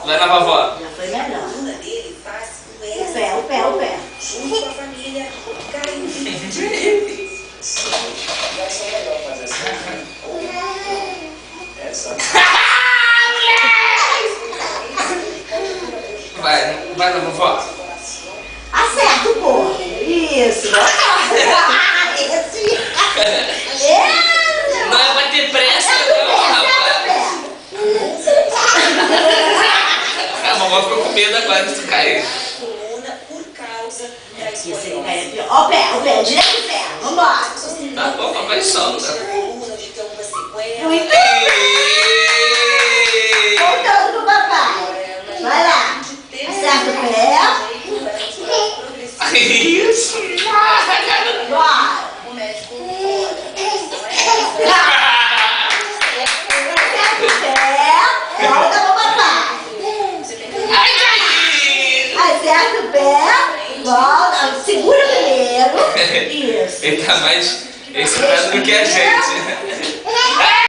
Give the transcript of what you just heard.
Vai na vovó. Já foi melhor. A coluna dele faz O pé, o pé, o pé. junto com a família caindo. Vai ser melhor fazer assim. Essa. Vai na vovó. Acerta o corpo. Isso. Esse. Não é pra ter pressa, não, rapaz. A vovó ficou com medo agora de tu cair. Coluna por causa da Isso, ele escoliose. cai aqui. Ó, o pé, direito o pé. Vambora. Tá bom, papai solta. A coluna de ter alguma sequela. Muito. Voltando pro papai. Vai lá. Acerta o pé. Isso. Bora. O médico Acerta o pé. Volta pro papai. Ai, caí. Acerta o pé. Volta. Segura primeiro. Isso. Ele tá mais excitado do que a gente.